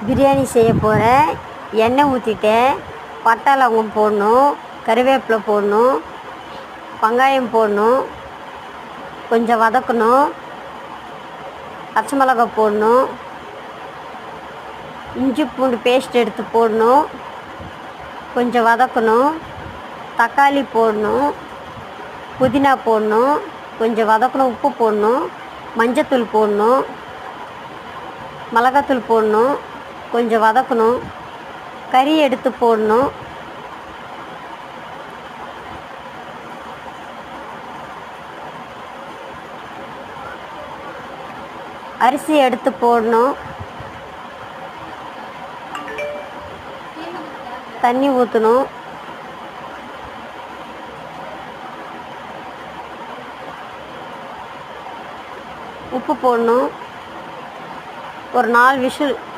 பிரியாணி செய்ய போகிறேன். எண்ணெய் ஊற்றிட்டேன். பட்டை லவங்கம் போடணும், கருவேப்பிலை போடணும், வெங்காயம் போடணும், கொஞ்சம் வதக்கணும், பச்சை மிளகாய் போடணும், இஞ்சி பூண்டு பேஸ்ட் எடுத்து போடணும், கொஞ்சம் வதக்கணும், தக்காளி போடணும், புதினா போடணும், கொஞ்சம் வதக்கணும், உப்பு போடணும், மஞ்சத்தூள் போடணும், மிளகாத்தூள் போடணும், கொஞ்சம் வதக்கணும், கறி எடுத்து போடணும், அரிசி எடுத்து போடணும், தண்ணி ஊற்றணும், உப்பு போடணும், ஒரு 4 விசில்